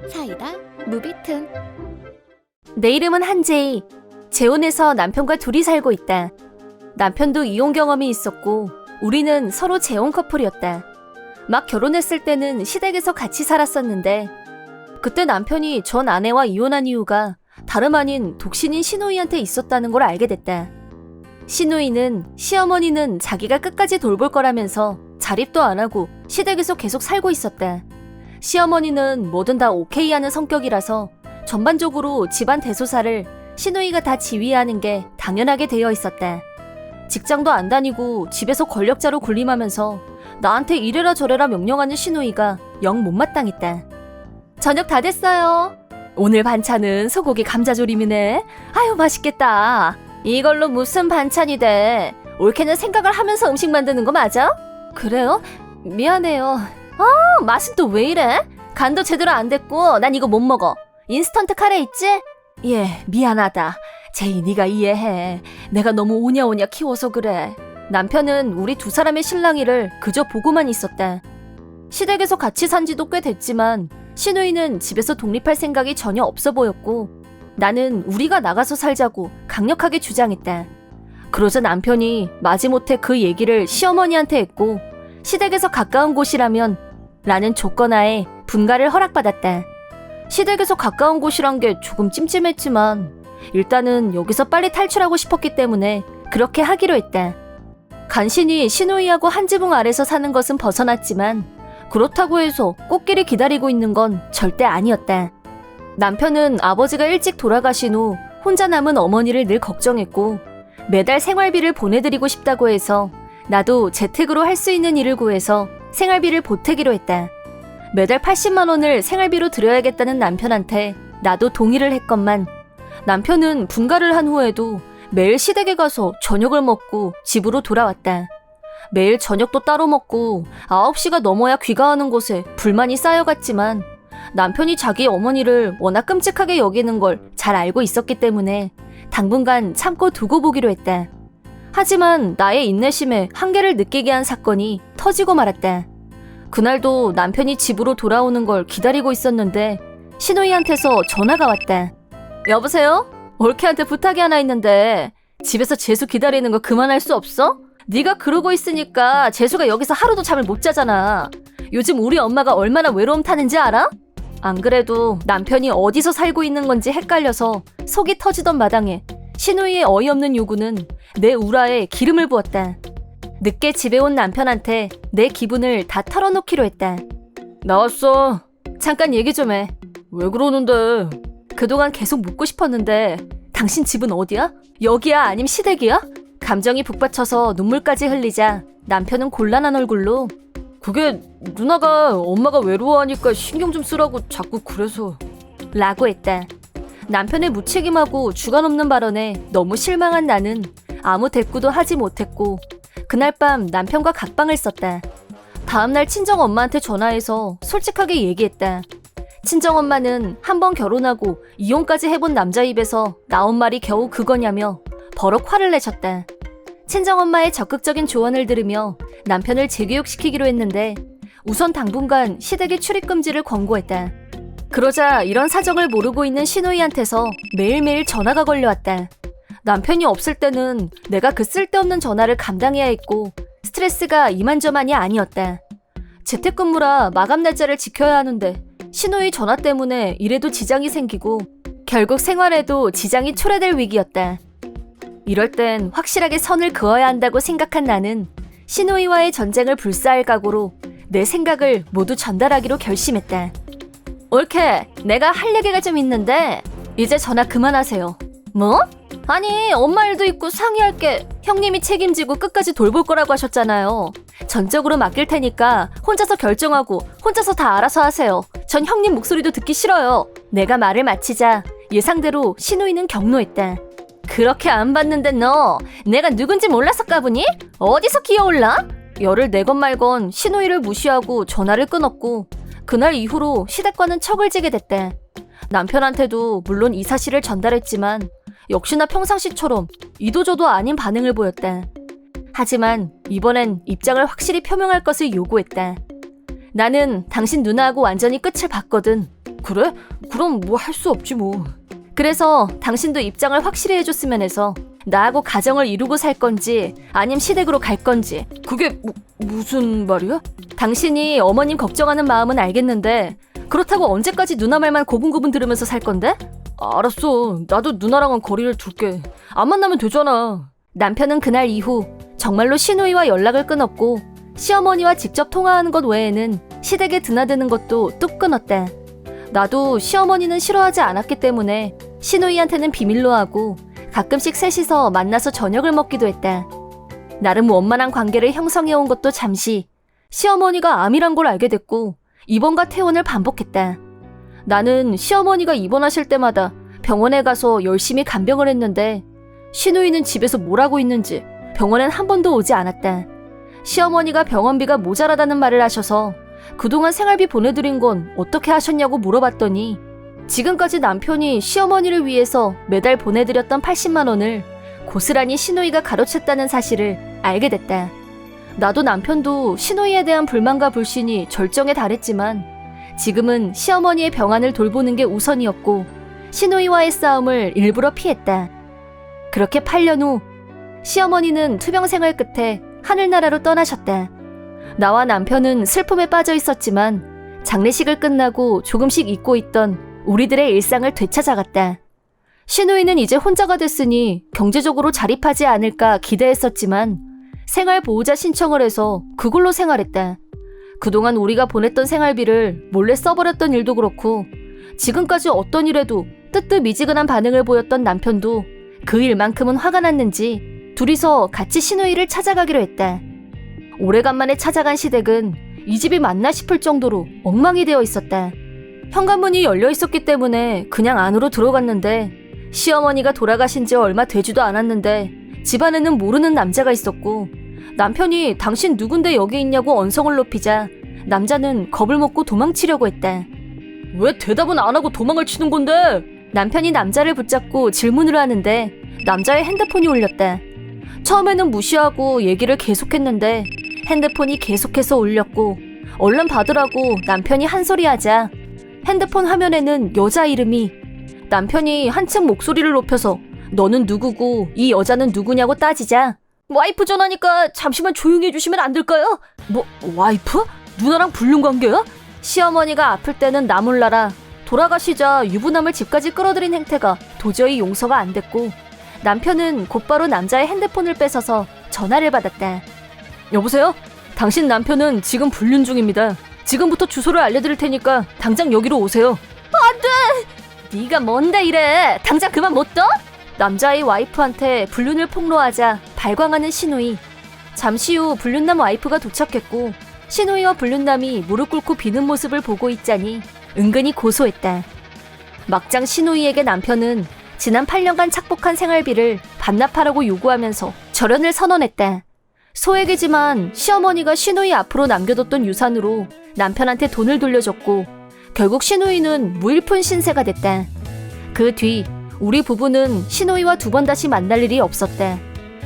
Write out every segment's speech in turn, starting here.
사이다 무비튼. 내 이름은 한재희. 재혼해서 남편과 둘이 살고 있다. 남편도 이혼 경험이 있었고 우리는 서로 재혼 커플이었다. 막 결혼했을 때는 시댁에서 같이 살았었는데 그때 남편이 전 아내와 이혼한 이유가 다름 아닌 독신인 시누이한테 있었다는 걸 알게 됐다. 시누이는 시어머니는 자기가 끝까지 돌볼 거라면서 자립도 안 하고 시댁에서 계속 살고 있었다. 시어머니는 뭐든 다 오케이 하는 성격이라서 전반적으로 집안 대소사를 시누이가 다 지휘하는 게 당연하게 되어 있었다. 직장도 안 다니고 집에서 권력자로 군림하면서 나한테 이래라 저래라 명령하는 시누이가 영 못마땅했다. 저녁 다 됐어요. 오늘 반찬은 소고기 감자조림이네. 아유 맛있겠다. 이걸로 무슨 반찬이 돼. 올케는 생각을 하면서 음식 만드는 거 맞아? 그래요? 미안해요. 맛은 또 왜 이래? 간도 제대로 안 됐고 난 이거 못 먹어. 인스턴트 카레 있지? 예, 미안하다. 제이 네가 이해해. 내가 너무 오냐오냐 키워서 그래. 남편은 우리 두 사람의 실랑이를 그저 보고만 있었다. 시댁에서 같이 산 지도 꽤 됐지만 시누이는 집에서 독립할 생각이 전혀 없어 보였고 나는 우리가 나가서 살자고 강력하게 주장했다. 그러자 남편이 마지못해 그 얘기를 시어머니한테 했고 시댁에서 가까운 곳이라면 라는 조건하에 분가를 허락받았다. 시댁에서 가까운 곳이란 게 조금 찜찜했지만 일단은 여기서 빨리 탈출하고 싶었기 때문에 그렇게 하기로 했다. 간신히 시누이하고 한 지붕 아래서 사는 것은 벗어났지만 그렇다고 해서 꽃길을 기다리고 있는 건 절대 아니었다. 남편은 아버지가 일찍 돌아가신 후 혼자 남은 어머니를 늘 걱정했고 매달 생활비를 보내드리고 싶다고 해서 나도 재택으로 할 수 있는 일을 구해서 생활비를 보태기로 했다. 매달 80만 원을 생활비로 드려야겠다는 남편한테 나도 동의를 했건만 남편은 분가를 한 후에도 매일 시댁에 가서 저녁을 먹고 집으로 돌아왔다. 매일 저녁도 따로 먹고 9시가 넘어야 귀가하는 곳에 불만이 쌓여갔지만 남편이 자기 어머니를 워낙 끔찍하게 여기는 걸 잘 알고 있었기 때문에 당분간 참고 두고 보기로 했다. 하지만 나의 인내심에 한계를 느끼게 한 사건이 터지고 말았다. 그날도 남편이 집으로 돌아오는 걸 기다리고 있었는데 시누이한테서 전화가 왔다. 여보세요? 올케한테 부탁이 하나 있는데 집에서 재수 기다리는 거 그만할 수 없어? 네가 그러고 있으니까 재수가 여기서 하루도 잠을 못 자잖아. 요즘 우리 엄마가 얼마나 외로움 타는지 알아? 안 그래도 남편이 어디서 살고 있는 건지 헷갈려서 속이 터지던 마당에 시누이의 어이없는 요구는 내 우라에 기름을 부었다. 늦게 집에 온 남편한테 내 기분을 다 털어놓기로 했다. 나왔어. 잠깐 얘기 좀 해. 왜 그러는데? 그동안 계속 묻고 싶었는데 당신 집은 어디야? 여기야 아님 시댁이야? 감정이 북받쳐서 눈물까지 흘리자 남편은 곤란한 얼굴로 그게 누나가 엄마가 외로워하니까 신경 좀 쓰라고 자꾸 그래서 라고 했다. 남편의 무책임하고 주관 없는 발언에 너무 실망한 나는 아무 대꾸도 하지 못했고 그날 밤 남편과 각방을 썼다. 다음날 친정엄마한테 전화해서 솔직하게 얘기했다. 친정엄마는 한 번 결혼하고 이혼까지 해본 남자 입에서 나온 말이 겨우 그거냐며 버럭 화를 내셨다. 친정엄마의 적극적인 조언을 들으며 남편을 재교육시키기로 했는데 우선 당분간 시댁의 출입금지를 권고했다. 그러자 이런 사정을 모르고 있는 시누이한테서 매일매일 전화가 걸려왔다. 남편이 없을 때는 내가 그 쓸데없는 전화를 감당해야 했고 스트레스가 이만저만이 아니었다. 재택근무라 마감 날짜를 지켜야 하는데 시누이 전화 때문에 일에도 지장이 생기고 결국 생활에도 지장이 초래될 위기였다. 이럴 땐 확실하게 선을 그어야 한다고 생각한 나는 시누이와의 전쟁을 불사할 각오로 내 생각을 모두 전달하기로 결심했다. 올케, 내가 할 얘기가 좀 있는데 이제 전화 그만하세요. 뭐? 아니, 엄마 일도 있고 상의할 게 형님이 책임지고 끝까지 돌볼 거라고 하셨잖아요. 전적으로 맡길 테니까 혼자서 결정하고 혼자서 다 알아서 하세요. 전 형님 목소리도 듣기 싫어요. 내가 말을 마치자 예상대로 시누이는 경로했다. 그렇게 안 봤는데 너 내가 누군지 몰라서 까부니? 어디서 기어올라? 열을 내건 말건 시누이를 무시하고 전화를 끊었고 그날 이후로 시댁과는 척을 지게 됐다. 남편한테도 물론 이 사실을 전달했지만 역시나 평상시처럼 이도저도 아닌 반응을 보였다. 하지만 이번엔 입장을 확실히 표명할 것을 요구했다. 나는 당신 누나하고 완전히 끝을 봤거든. 그래? 그럼 뭐 할 수 없지 뭐. 그래서 당신도 입장을 확실히 해줬으면 해서 나하고 가정을 이루고 살 건지 아님 시댁으로 갈 건지. 그게 무슨 말이야? 당신이 어머님 걱정하는 마음은 알겠는데 그렇다고 언제까지 누나 말만 고분고분 들으면서 살 건데? 알았어. 나도 누나랑은 거리를 둘게. 안 만나면 되잖아. 남편은 그날 이후 정말로 시누이와 연락을 끊었고 시어머니와 직접 통화하는 것 외에는 시댁에 드나드는 것도 뚝 끊었다. 나도 시어머니는 싫어하지 않았기 때문에 시누이한테는 비밀로 하고 가끔씩 셋이서 만나서 저녁을 먹기도 했다. 나름 원만한 관계를 형성해온 것도 잠시 시어머니가 암이란 걸 알게 됐고 입원과 퇴원을 반복했다. 나는 시어머니가 입원하실 때마다 병원에 가서 열심히 간병을 했는데 시누이는 집에서 뭘 하고 있는지 병원엔 한 번도 오지 않았다. 시어머니가 병원비가 모자라다는 말을 하셔서 그동안 생활비 보내드린 건 어떻게 하셨냐고 물어봤더니 지금까지 남편이 시어머니를 위해서 매달 보내드렸던 80만 원을 고스란히 시누이가 가로챘다는 사실을 알게 됐다. 나도 남편도 시누이에 대한 불만과 불신이 절정에 달했지만 지금은 시어머니의 병안을 돌보는 게 우선이었고 시누이와의 싸움을 일부러 피했다. 그렇게 8년 후 시어머니는 투병 생활 끝에 하늘나라로 떠나셨다. 나와 남편은 슬픔에 빠져 있었지만 장례식을 끝나고 조금씩 잊고 있던 우리들의 일상을 되찾아갔다. 시누이는 이제 혼자가 됐으니 경제적으로 자립하지 않을까 기대했었지만 생활보호자 신청을 해서 그걸로 생활했다. 그동안 우리가 보냈던 생활비를 몰래 써버렸던 일도 그렇고 지금까지 어떤 일에도 뜨뜻미지근한 반응을 보였던 남편도 그 일만큼은 화가 났는지 둘이서 같이 시누이를 찾아가기로 했다. 오래간만에 찾아간 시댁은 이 집이 맞나 싶을 정도로 엉망이 되어 있었다. 현관문이 열려 있었기 때문에 그냥 안으로 들어갔는데 시어머니가 돌아가신 지 얼마 되지도 않았는데 집안에는 모르는 남자가 있었고 남편이 당신 누군데 여기 있냐고 언성을 높이자 남자는 겁을 먹고 도망치려고 했다. 왜 대답은 안 하고 도망을 치는 건데? 남편이 남자를 붙잡고 질문을 하는데 남자의 핸드폰이 울렸다. 처음에는 무시하고 얘기를 계속했는데 핸드폰이 계속해서 울렸고 얼른 받으라고 남편이 한 소리 하자 핸드폰 화면에는 여자 이름이 남편이 한층 목소리를 높여서 너는 누구고 이 여자는 누구냐고 따지자 와이프 전화니까 잠시만 조용히 해주시면 안 될까요? 뭐 와이프? 누나랑 불륜관계야? 시어머니가 아플 때는 나 몰라라 돌아가시자 유부남을 집까지 끌어들인 행태가 도저히 용서가 안 됐고 남편은 곧바로 남자의 핸드폰을 뺏어서 전화를 받았다. 여보세요? 당신 남편은 지금 불륜 중입니다. 지금부터 주소를 알려드릴 테니까 당장 여기로 오세요. 안 돼! 네가 뭔데 이래? 당장 그만 못 둬? 남자의 와이프한테 불륜을 폭로하자 발광하는 시누이. 잠시 후 불륜남 와이프가 도착했고 시누이와 불륜남이 무릎 꿇고 비는 모습을 보고 있자니 은근히 고소했다. 막장 시누이에게 남편은 지난 8년간 착복한 생활비를 반납하라고 요구하면서 절연을 선언했다. 소액이지만 시어머니가 시누이 앞으로 남겨뒀던 유산으로 남편한테 돈을 돌려줬고 결국 시누이는 무일푼 신세가 됐다. 그 뒤 우리 부부는 시누이와 두 번 다시 만날 일이 없었다.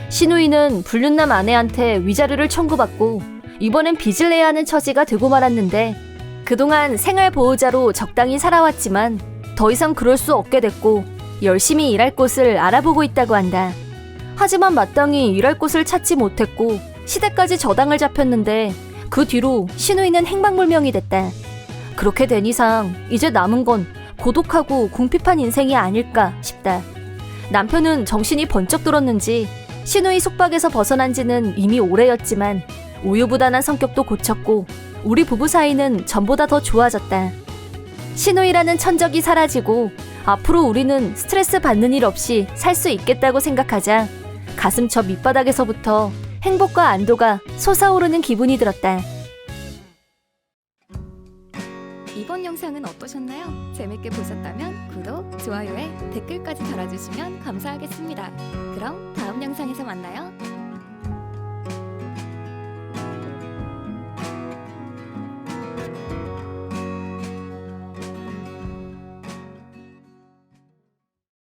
시누이는 불륜남 아내한테 위자료를 청구받고 이번엔 빚을 내야 하는 처지가 되고 말았는데 그동안 생활보호자로 적당히 살아왔지만 더 이상 그럴 수 없게 됐고 열심히 일할 곳을 알아보고 있다고 한다. 하지만 마땅히 일할 곳을 찾지 못했고 시댁까지 저당을 잡혔는데 그 뒤로 시누이는 행방불명이 됐다. 그렇게 된 이상 이제 남은 건 고독하고 궁핍한 인생이 아닐까 싶다. 남편은 정신이 번쩍 들었는지 시누이 속박에서 벗어난 지는 이미 오래였지만 우유부단한 성격도 고쳤고 우리 부부 사이는 전보다 더 좋아졌다. 시누이라는 천적이 사라지고 앞으로 우리는 스트레스 받는 일 없이 살 수 있겠다고 생각하자 가슴 저 밑바닥에서부터 행복과 안도가 솟아오르는 기분이 들었다. 이번 영상은 어떠셨나요? 재밌게 보셨다면 구독, 좋아요에 댓글까지 달아주시면 감사하겠습니다. 그럼 다음 영상에서 만나요.